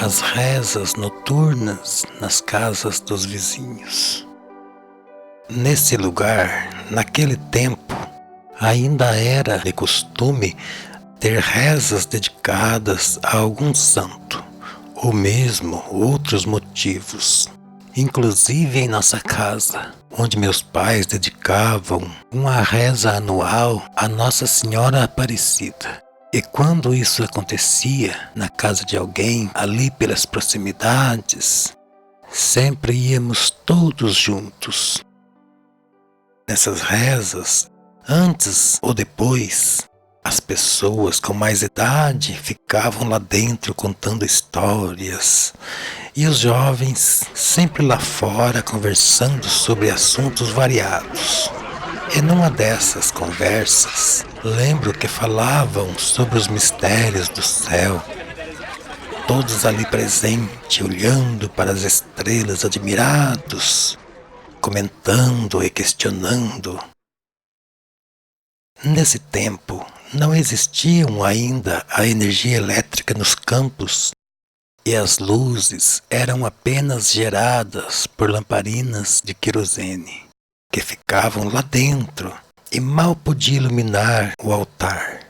As rezas noturnas nas casas dos vizinhos. Nesse lugar, naquele tempo, ainda era de costume ter rezas dedicadas a algum santo, ou mesmo outros motivos. Inclusive em nossa casa, onde meus pais dedicavam uma reza anual a Nossa Senhora Aparecida. E quando isso acontecia na casa de alguém, ali pelas proximidades, sempre íamos todos juntos. Nessas rezas, antes ou depois, as pessoas com mais idade ficavam lá dentro contando histórias, e os jovens sempre lá fora conversando sobre assuntos variados. E numa dessas conversas, lembro que falavam sobre os mistérios do céu. Todos ali presentes, olhando para as estrelas admirados, comentando e questionando. Nesse tempo, não existiam ainda a energia elétrica nos campos, e as luzes eram apenas geradas por lamparinas de querosene, que ficavam lá dentro e mal podia iluminar o altar.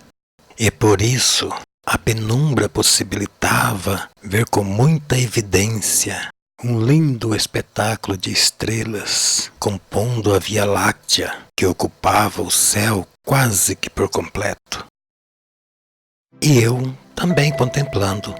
E por isso a penumbra possibilitava ver com muita evidência um lindo espetáculo de estrelas compondo a Via Láctea, que ocupava o céu quase que por completo. E eu também contemplando,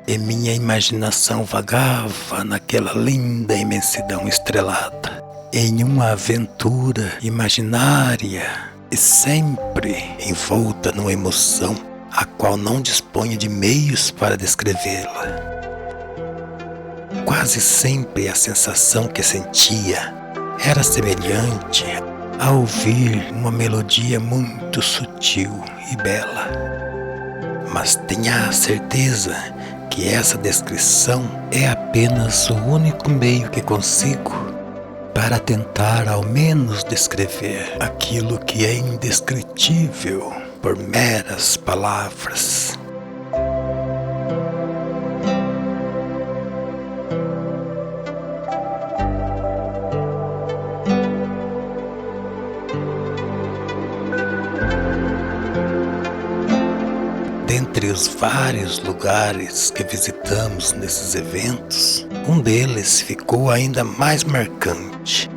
e minha imaginação vagava naquela linda imensidão estrelada, em uma aventura imaginária e sempre envolta numa emoção a qual não disponho de meios para descrevê-la. Quase sempre a sensação que sentia era semelhante a ouvir uma melodia muito sutil e bela. Mas tenha a certeza que essa descrição é apenas o único meio que consigo para tentar ao menos descrever aquilo que é indescritível por meras palavras. Dentre os vários lugares que visitamos nesses eventos, um deles ficou ainda mais marcante.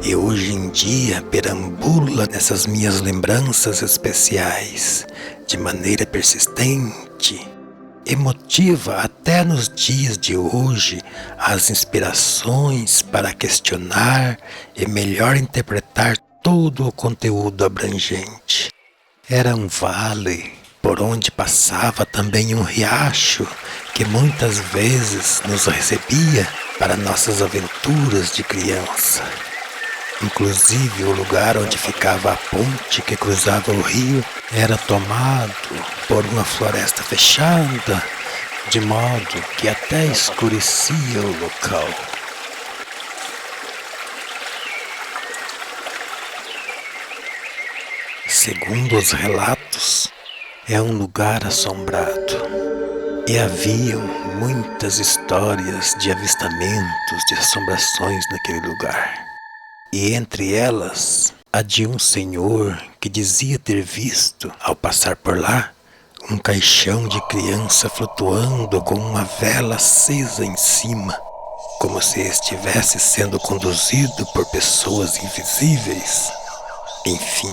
E hoje em dia perambula nessas minhas lembranças especiais, de maneira persistente, emotiva até nos dias de hoje, as inspirações para questionar e melhor interpretar todo o conteúdo abrangente. Era um vale por onde passava também um riacho que muitas vezes nos recebia para nossas aventuras de criança. Inclusive o lugar onde ficava a ponte que cruzava o rio era tomado por uma floresta fechada, de modo que até escurecia o local. Segundo os relatos, é um lugar assombrado. E haviam muitas histórias de avistamentos, de assombrações naquele lugar. E entre elas, a de um senhor que dizia ter visto, ao passar por lá, um caixão de criança flutuando com uma vela acesa em cima, como se estivesse sendo conduzido por pessoas invisíveis. Enfim,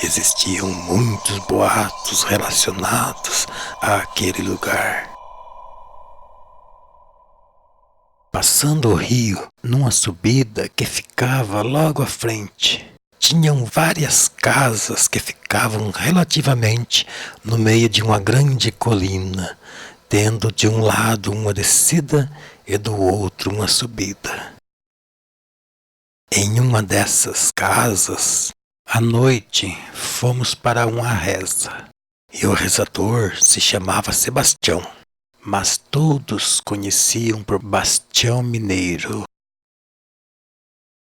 existiam muitos boatos relacionados àquele lugar. Passando o rio, numa subida que ficava logo à frente, tinham várias casas que ficavam relativamente no meio de uma grande colina, tendo de um lado uma descida e do outro uma subida. Em uma dessas casas, à noite, fomos para uma reza, e o rezador se chamava Sebastião, mas todos conheciam por Bastião Mineiro.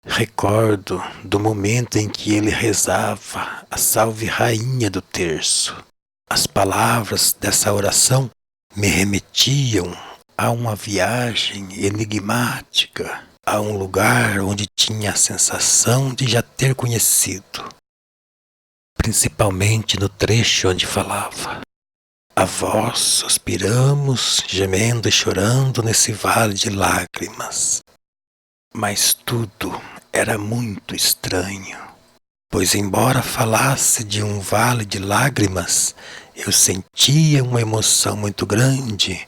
Recordo do momento em que ele rezava a Salve Rainha do Terço. As palavras dessa oração me remetiam a uma viagem enigmática, a um lugar onde tinha a sensação de já ter conhecido, principalmente no trecho onde falava: a vós suspiramos, gemendo e chorando nesse vale de lágrimas. Mas tudo era muito estranho, pois embora falasse de um vale de lágrimas, eu sentia uma emoção muito grande,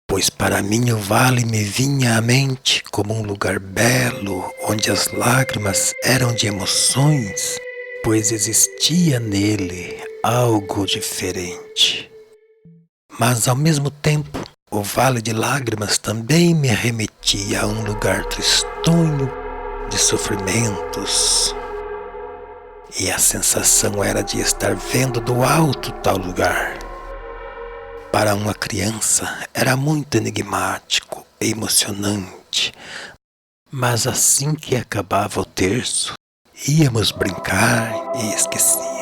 pois para mim o vale me vinha à mente como um lugar belo, onde as lágrimas eram de emoções, pois existia nele algo diferente. Mas ao mesmo tempo, o vale de lágrimas também me remetia a um lugar tristonho de sofrimentos. E a sensação era de estar vendo do alto tal lugar. Para uma criança era muito enigmático e emocionante, mas assim que acabava o terço, íamos brincar e esquecia.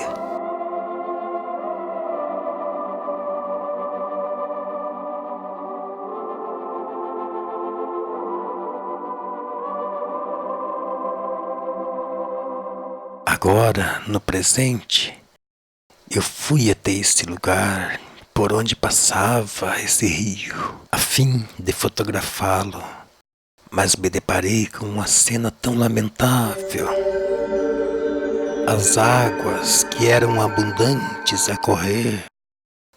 Agora, no presente, eu fui até esse lugar por onde passava esse rio, a fim de fotografá-lo, mas me deparei com uma cena tão lamentável. As águas que eram abundantes a correr,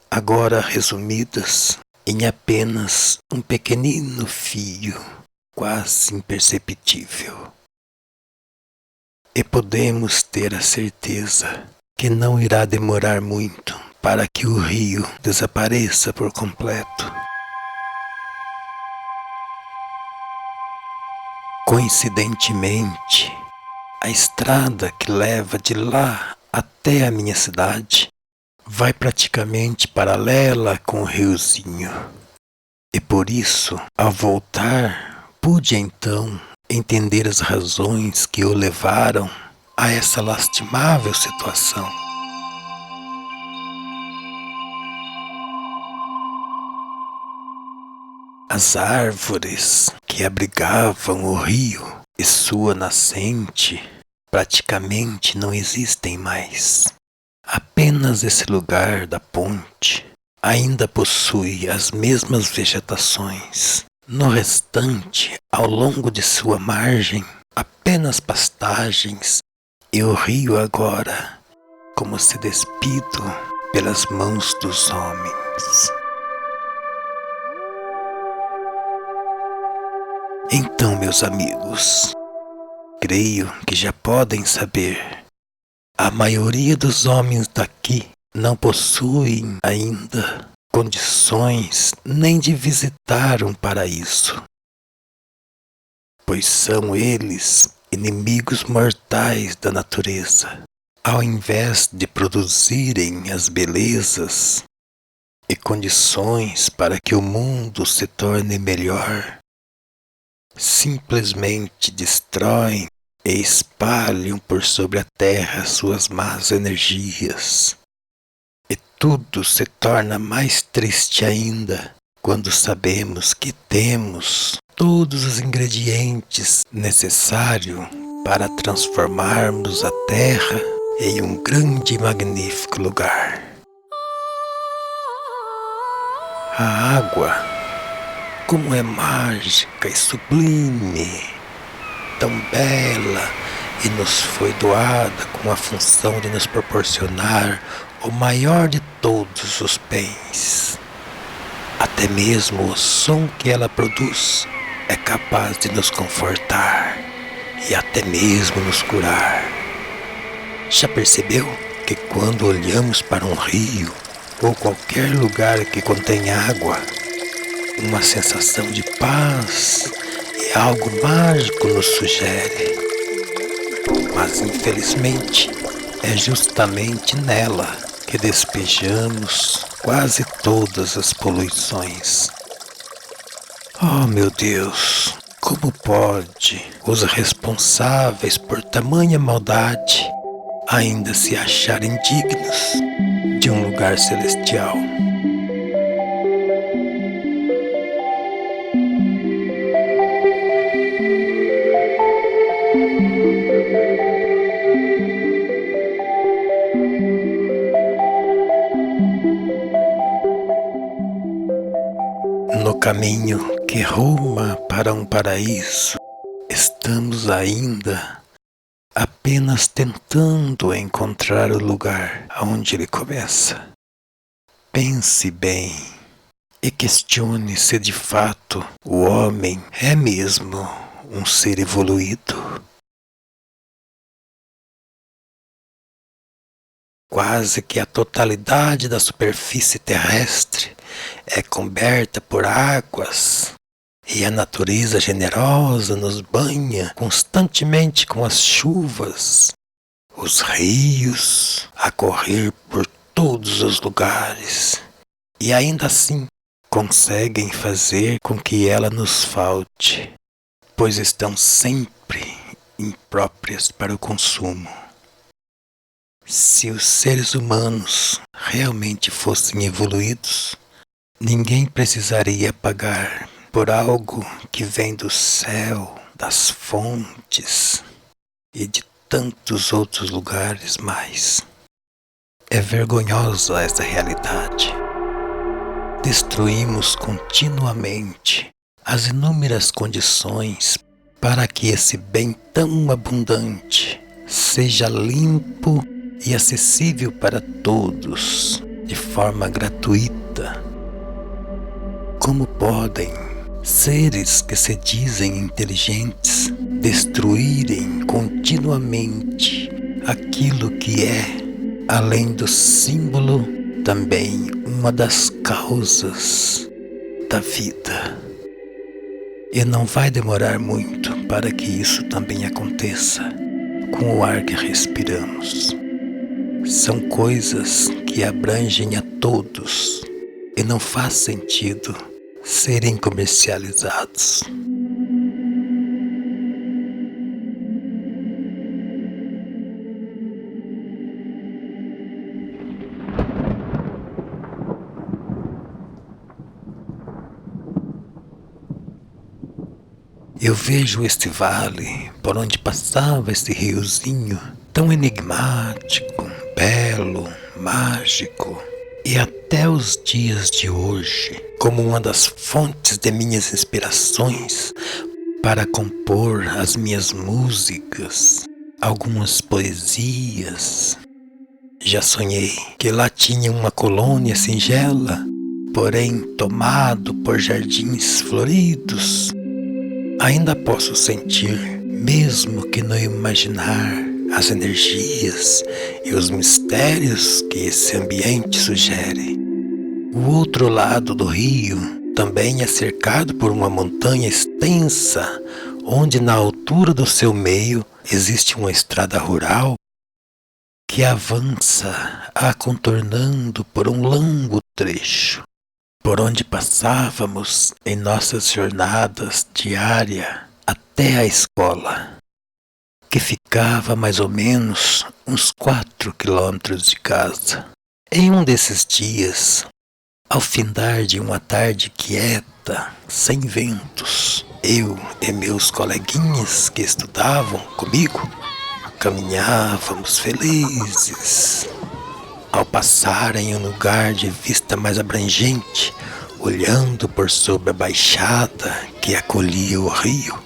agora resumidas em apenas um pequenino fio, quase imperceptível. E podemos ter a certeza que não irá demorar muito para que o rio desapareça por completo. Coincidentemente, a estrada que leva de lá até a minha cidade vai praticamente paralela com o riozinho. E por isso, ao voltar, pude então entender as razões que o levaram a essa lastimável situação. As árvores que abrigavam o rio e sua nascente praticamente não existem mais. Apenas esse lugar da ponte ainda possui as mesmas vegetações. No restante, ao longo de sua margem, apenas pastagens e o rio agora, como se despido pelas mãos dos homens. Então, meus amigos, creio que já podem saber, a maioria dos homens daqui não possuem ainda condições nem de visitar um paraíso, pois são eles inimigos mortais da natureza. Ao invés de produzirem as belezas e condições para que o mundo se torne melhor, simplesmente destroem e espalham por sobre a terra suas más energias. E tudo se torna mais triste ainda quando sabemos que temos todos os ingredientes necessários para transformarmos a terra em um grande e magnífico lugar. A água, como é mágica e sublime, tão bela, e nos foi doada com a função de nos proporcionar o maior de todos os bens. Até mesmo o som que ela produz é capaz de nos confortar e até mesmo nos curar. Já percebeu que quando olhamos para um rio ou qualquer lugar que contém água, uma sensação de paz e algo mágico nos sugere? Mas infelizmente é justamente nela que despejamos quase todas as poluições. Oh, meu Deus, como pode os responsáveis por tamanha maldade ainda se acharem dignos de um lugar celestial? No caminho que ruma para um paraíso, estamos ainda apenas tentando encontrar o lugar onde ele começa. Pense bem e questione se de fato o homem é mesmo um ser evoluído. Quase que a totalidade da superfície terrestre é coberta por águas e a natureza generosa nos banha constantemente com as chuvas, os rios a correr por todos os lugares e ainda assim conseguem fazer com que ela nos falte, pois estão sempre impróprias para o consumo. Se os seres humanos realmente fossem evoluídos, ninguém precisaria pagar por algo que vem do céu, das fontes e de tantos outros lugares mais. É vergonhosa essa realidade. Destruímos continuamente as inúmeras condições para que esse bem tão abundante seja limpo e acessível para todos, de forma gratuita. Como podem seres que se dizem inteligentes destruírem continuamente aquilo que é, além do símbolo, também uma das causas da vida? E não vai demorar muito para que isso também aconteça com o ar que respiramos. São coisas que abrangem a todos e não faz sentido serem comercializados. Eu vejo este vale por onde passava este riozinho tão enigmático, belo, mágico, e até os dias de hoje como uma das fontes de minhas inspirações para compor as minhas músicas, algumas poesias. Já sonhei que lá tinha uma colônia singela, porém tomado por jardins floridos. Ainda posso sentir, mesmo que no imaginar, as energias e os mistérios que esse ambiente sugere. O outro lado do rio também é cercado por uma montanha extensa, onde na altura do seu meio existe uma estrada rural que avança a contornando por um longo trecho, por onde passávamos em nossas jornadas diárias até a escola, que ficava mais ou menos uns 4 quilômetros de casa. Em um desses dias, ao findar de uma tarde quieta, sem ventos, eu e meus coleguinhas que estudavam comigo caminhávamos felizes. Ao passar em um lugar de vista mais abrangente, olhando por sobre a baixada que acolhia o rio,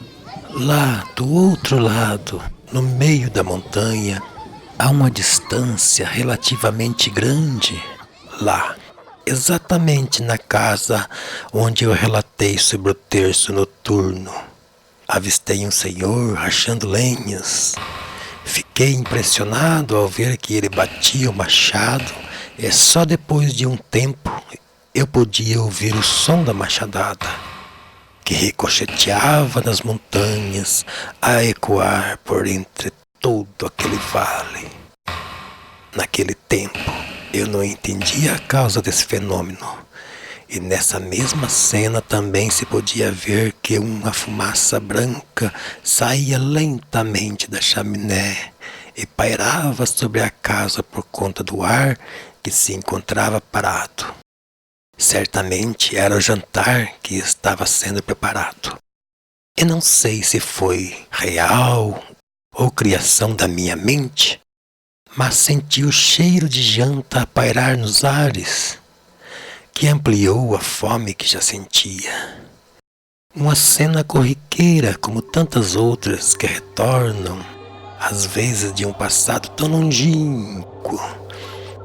lá do outro lado, no meio da montanha, a uma distância relativamente grande, lá, exatamente na casa onde eu relatei sobre o terço noturno, avistei um senhor rachando lenhas Fiquei impressionado ao ver que ele batia o machado e só depois de um tempo eu podia ouvir o som da machadada, que ricocheteava nas montanhas a ecoar por entre todo aquele vale. Naquele tempo eu não entendia a causa desse fenômeno, e nessa mesma cena também se podia ver que uma fumaça branca saía lentamente da chaminé e pairava sobre a casa por conta do ar que se encontrava parado. Certamente era o jantar que estava sendo preparado. E não sei se foi real ou criação da minha mente, mas senti o cheiro de janta a pairar nos ares, que ampliou a fome que já sentia. Uma cena corriqueira como tantas outras que retornam, às vezes de um passado tão longínquo,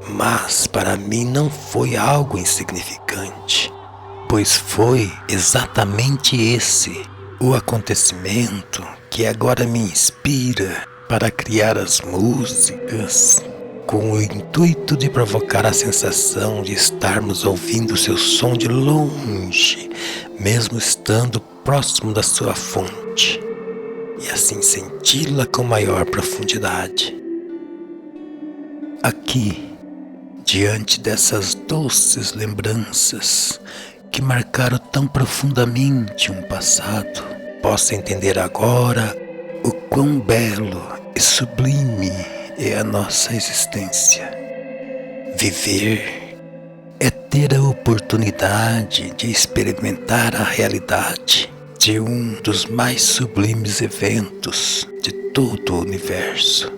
mas para mim não foi algo insignificante, pois foi exatamente esse o acontecimento que agora me inspira para criar as músicas, com o intuito de provocar a sensação de estarmos ouvindo seu som de longe, mesmo estando próximo da sua fonte, e assim senti-la com maior profundidade. Aqui, diante dessas doces lembranças que marcaram tão profundamente um passado, posso entender agora o quão belo e sublime é a nossa existência. Viver é ter a oportunidade de experimentar a realidade de um dos mais sublimes eventos de todo o universo.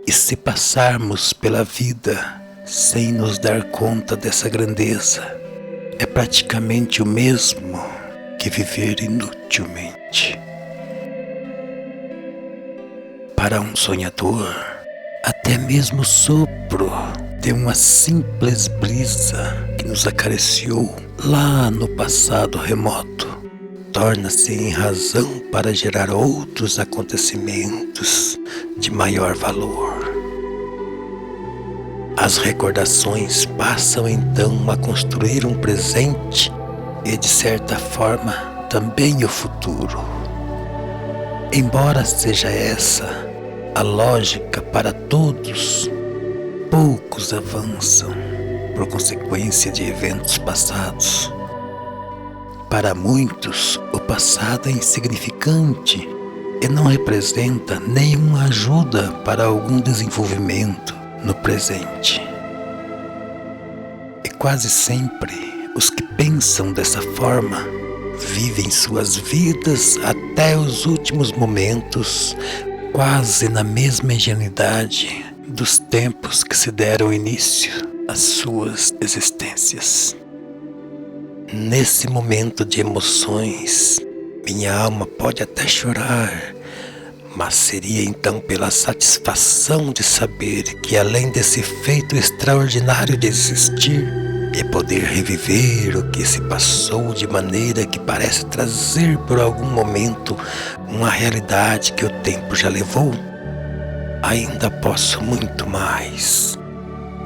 E se passarmos pela vida sem nos dar conta dessa grandeza, é praticamente o mesmo que viver inutilmente. Para um sonhador, até mesmo o sopro de uma simples brisa que nos acariciou lá no passado remoto torna-se em razão para gerar outros acontecimentos de maior valor. As recordações passam então a construir um presente e, de certa forma, também o futuro. Embora seja essa a lógica para todos, poucos avançam por consequência de eventos passados. Para muitos, o passado é insignificante e não representa nenhuma ajuda para algum desenvolvimento no presente. E quase sempre, os que pensam dessa forma vivem suas vidas até os últimos momentos, quase na mesma ingenuidade dos tempos que se deram início às suas existências. Nesse momento de emoções, minha alma pode até chorar, mas seria então pela satisfação de saber que, além desse feito extraordinário de existir e poder reviver o que se passou de maneira que parece trazer por algum momento uma realidade que o tempo já levou, ainda posso muito mais.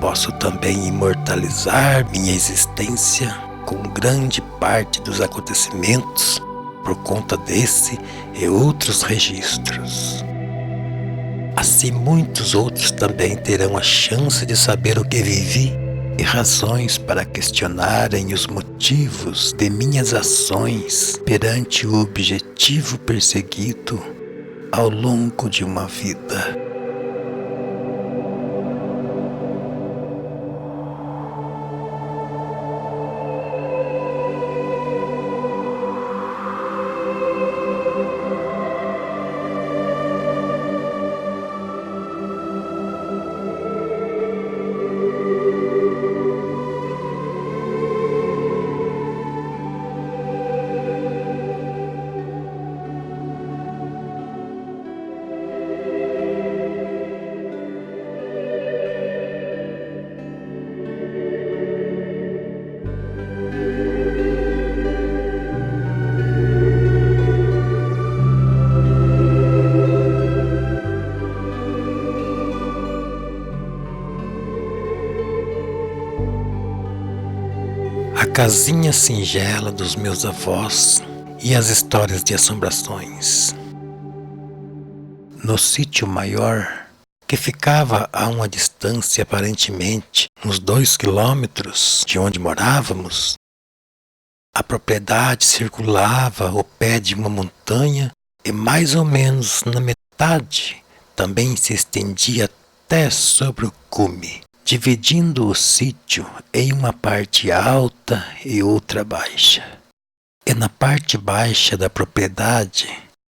Posso também imortalizar minha existência com grande parte dos acontecimentos por conta desse e outros registros. Assim, muitos outros também terão a chance de saber o que vivi e razões para questionarem os motivos de minhas ações perante o objetivo perseguido ao longo de uma vida. a casinha singela dos meus avós e as histórias de assombrações. No sítio maior, que ficava a uma distância aparentemente uns 2 quilômetros de onde morávamos, a propriedade circulava ao pé de uma montanha e mais ou menos na metade também se estendia até sobre o cume, dividindo o sítio em uma parte alta e outra baixa. E na parte baixa da propriedade,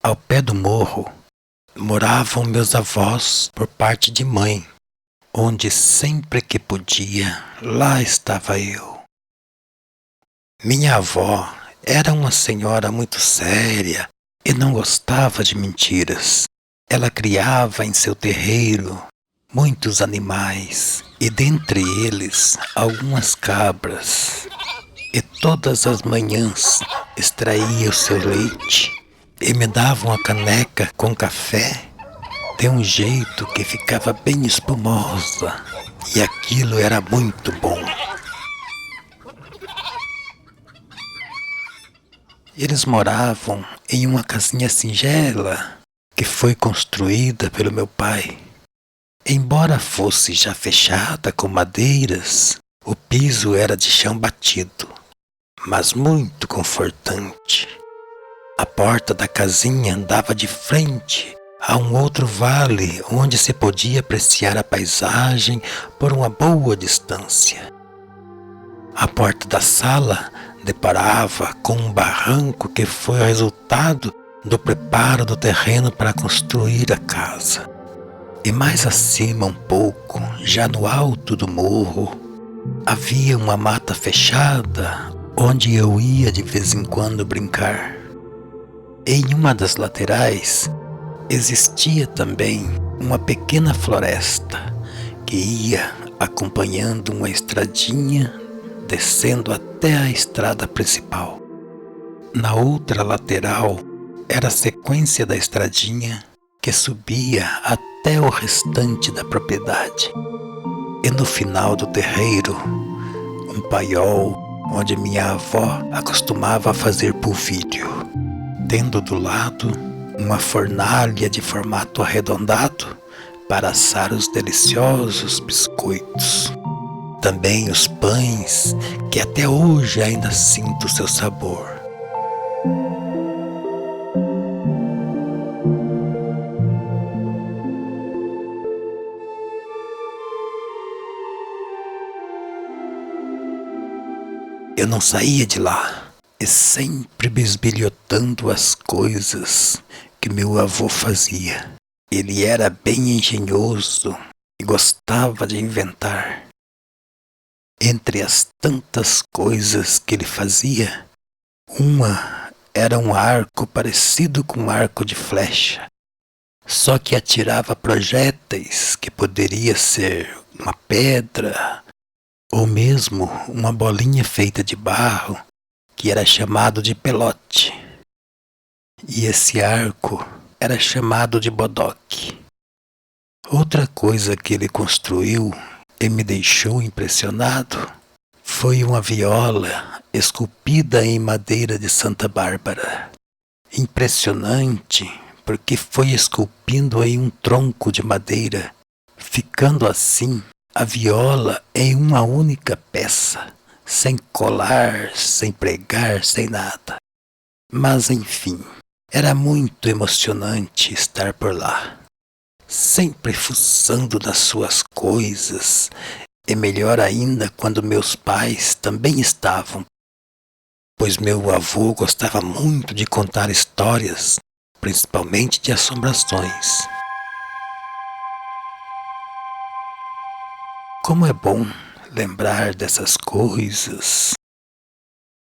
ao pé do morro, moravam meus avós por parte de mãe, onde sempre que podia, lá estava eu. Minha avó era uma senhora muito séria e não gostava de mentiras. Ela criava em seu terreiro muitos animais e dentre eles algumas cabras. E todas as manhãs extraía o seu leite e me dava uma caneca com café de um jeito que ficava bem espumosa, e aquilo era muito bom. Eles moravam em uma casinha singela que foi construída pelo meu pai. Embora fosse já fechada com madeiras, o piso era de chão batido, mas muito confortante. A porta da casinha dava de frente a um outro vale onde se podia apreciar a paisagem por uma boa distância. A porta da sala deparava com um barranco que foi o resultado do preparo do terreno para construir a casa. E mais acima um pouco, já no alto do morro, havia uma mata fechada onde eu ia de vez em quando brincar. Em uma das laterais existia também uma pequena floresta que ia acompanhando uma estradinha descendo até a estrada principal. Na outra lateral era a sequência da estradinha que subia até o restante da propriedade. E no final do terreiro, um paiol onde minha avó acostumava fazer polvilho, tendo do lado uma fornalha de formato arredondado para assar os deliciosos biscoitos. Também os pães, que até hoje ainda sinto seu sabor. Eu não saía de lá, e sempre bisbilhotando as coisas que meu avô fazia. Ele era bem engenhoso e gostava de inventar. Entre as tantas coisas que ele fazia, uma era um arco parecido com um arco de flecha, só que atirava projéteis que poderia ser uma pedra ou mesmo uma bolinha feita de barro que era chamado de pelote. E esse arco era chamado de bodoque. Outra coisa que ele construiu e me deixou impressionado foi uma viola esculpida em madeira de Santa Bárbara. Impressionante porque foi esculpindo em um tronco de madeira, ficando assim a viola em uma única peça, sem colar, sem pregar, sem nada. Mas enfim, era muito emocionante estar por lá, sempre fuçando nas suas coisas, e melhor ainda quando meus pais também estavam, pois meu avô gostava muito de contar histórias, principalmente de assombrações. Como é bom lembrar dessas coisas.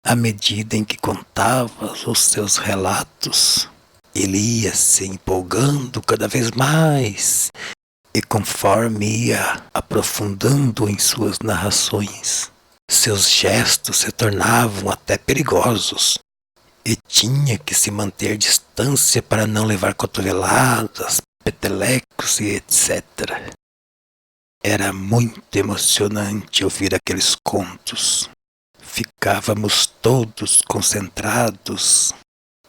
À medida em que contava os seus relatos, ele ia se empolgando cada vez mais, e conforme ia aprofundando em suas narrações, seus gestos se tornavam até perigosos, e tinha que se manter distância para não levar cotoveladas, petelecos e etc. Era muito emocionante ouvir aqueles contos. ficávamos todos concentrados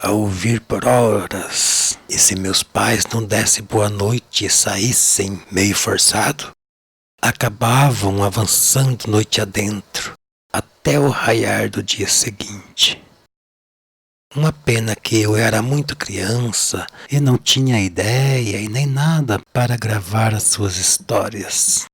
a ouvir por horas, e se meus pais não dessem boa noite e saíssem meio forçado, acabavam avançando noite adentro, até o raiar do dia seguinte. Uma pena que eu era muito criança e não tinha ideia e nem nada para gravar as suas histórias.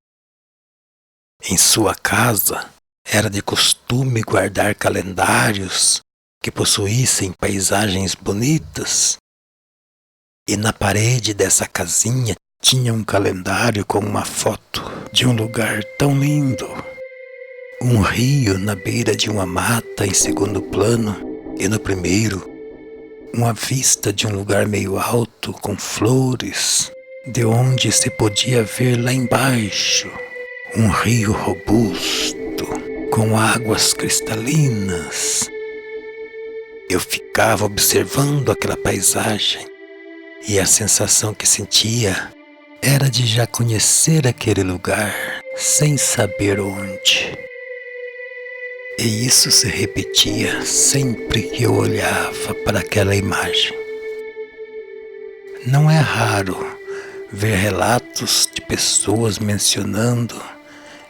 Em sua casa, era de costume guardar calendários que possuíssem paisagens bonitas, e na parede dessa casinha tinha um calendário com uma foto de um lugar tão lindo. Um rio na beira de uma mata em segundo plano, e no primeiro, uma vista de um lugar meio alto com flores, de onde se podia ver lá embaixo um rio robusto com águas cristalinas. Eu ficava observando aquela paisagem e a sensação que sentia era de já conhecer aquele lugar sem saber onde. E isso se repetia sempre que eu olhava para aquela imagem. Não é raro ver relatos de pessoas mencionando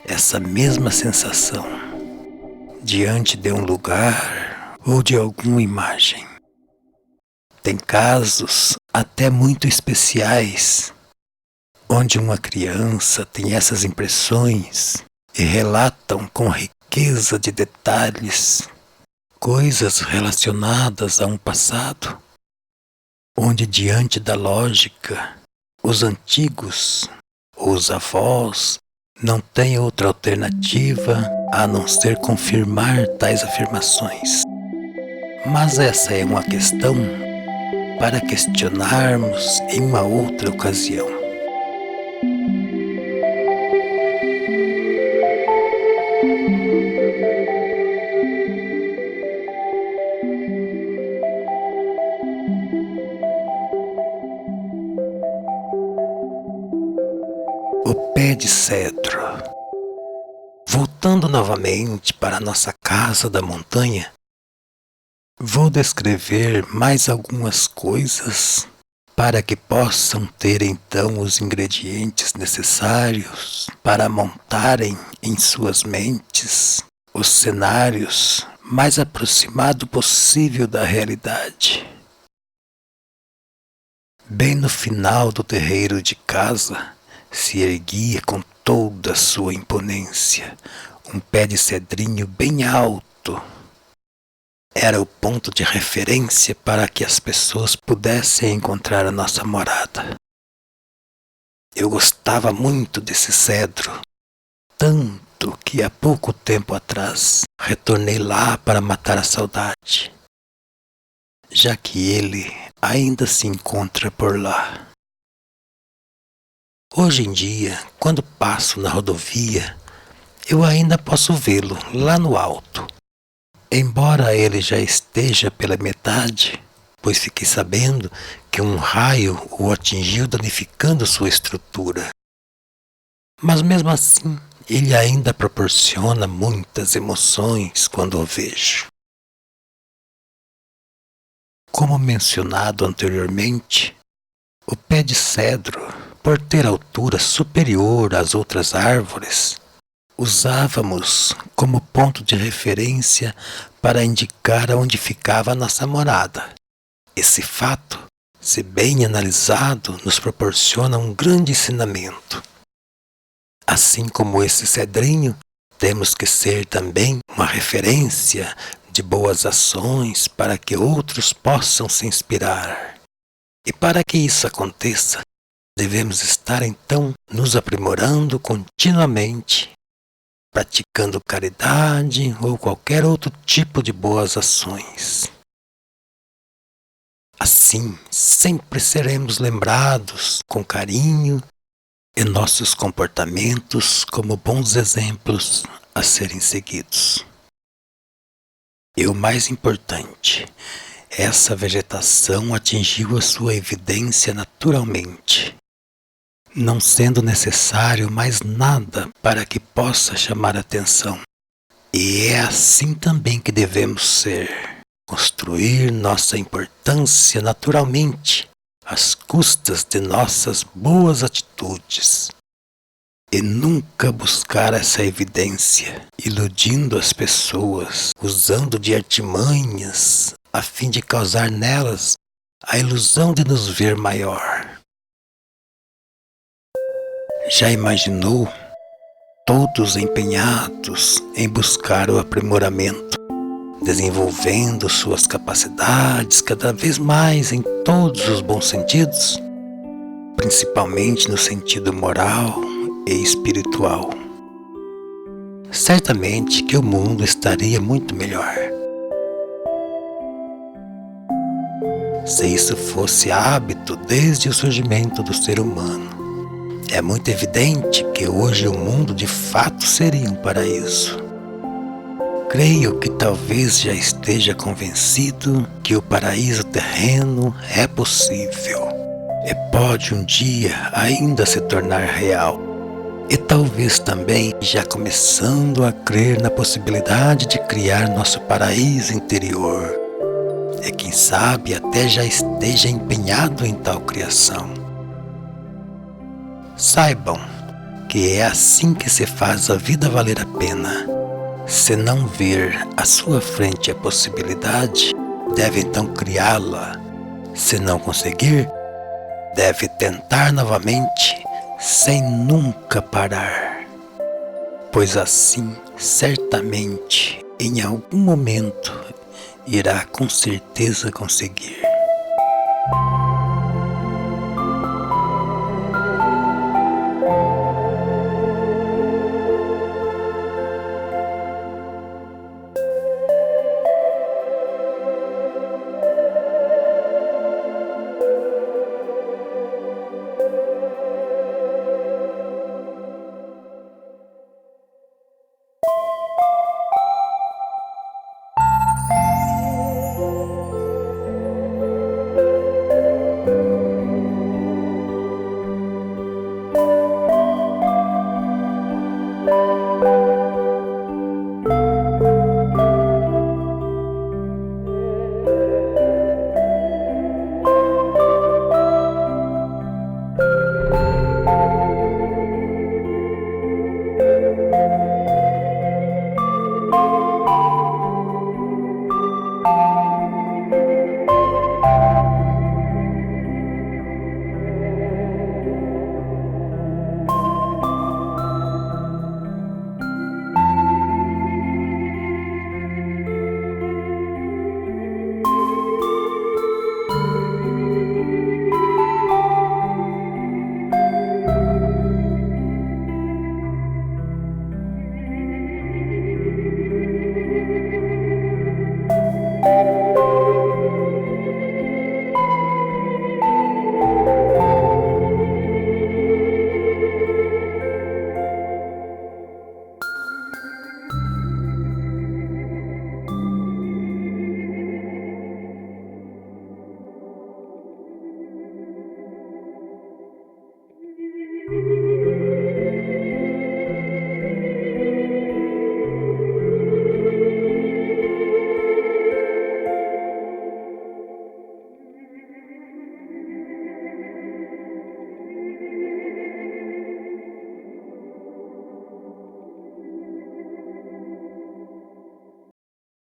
essa mesma sensação diante de um lugar ou de alguma imagem. Tem casos até muito especiais, onde uma criança tem essas impressões e relatam com riqueza de detalhes coisas relacionadas a um passado, onde diante da lógica, os antigos, os avós, não têm outra alternativa a não ser confirmar tais afirmações. Mas essa é uma questão para questionarmos em uma outra ocasião. O pé de cedro. Voltando novamente para a nossa casa da montanha, vou descrever mais algumas coisas para que possam ter então os ingredientes necessários para montarem em suas mentes os cenários mais aproximado possível da realidade. Bem no final do terreiro de casa se erguia com toda a sua imponência um pé de cedrinho bem alto. Era o ponto de referência para que as pessoas pudessem encontrar a nossa morada. Eu gostava muito desse cedro, tanto que há pouco tempo atrás retornei lá para matar a saudade, já que ele ainda se encontra por lá. Hoje em dia, quando passo na rodovia, eu ainda posso vê-lo lá no alto. Embora ele já esteja pela metade, pois fiquei sabendo que um raio o atingiu danificando sua estrutura. Mas mesmo assim, ele ainda proporciona muitas emoções quando o vejo. Como mencionado anteriormente, o pé de cedro, por ter altura superior às outras árvores, usávamos como ponto de referência para indicar onde ficava a nossa morada. Esse fato, se bem analisado, nos proporciona um grande ensinamento. Assim como esse cedrinho, temos que ser também uma referência de boas ações para que outros possam se inspirar. E para que isso aconteça, devemos estar então nos aprimorando continuamente, praticando caridade ou qualquer outro tipo de boas ações. Assim, sempre seremos lembrados com carinho e nossos comportamentos como bons exemplos a serem seguidos. E o mais importante, essa vegetação atingiu a sua evidência naturalmente, não sendo necessário mais nada para que possa chamar atenção. E é assim também que devemos ser. Construir nossa importância naturalmente, às custas de nossas boas atitudes. E nunca buscar essa evidência, iludindo as pessoas, usando de artimanhas, a fim de causar nelas a ilusão de nos ver maior. Já imaginou? Todos empenhados em buscar o aprimoramento, desenvolvendo suas capacidades cada vez mais em todos os bons sentidos, principalmente no sentido moral e espiritual. Certamente que o mundo estaria muito melhor. Se isso fosse hábito desde o surgimento do ser humano. É muito evidente que hoje o mundo de fato seria um paraíso. Creio que talvez já esteja convencido que o paraíso terreno é possível e pode um dia ainda se tornar real. E talvez também já começando a crer na possibilidade de criar nosso paraíso interior. E quem sabe até já esteja empenhado em tal criação. Saibam que é assim que se faz a vida valer a pena. Se não ver à sua frente a possibilidade, deve então criá-la. Se não conseguir, deve tentar novamente, sem nunca parar. Pois assim, certamente, em algum momento, irá com certeza conseguir.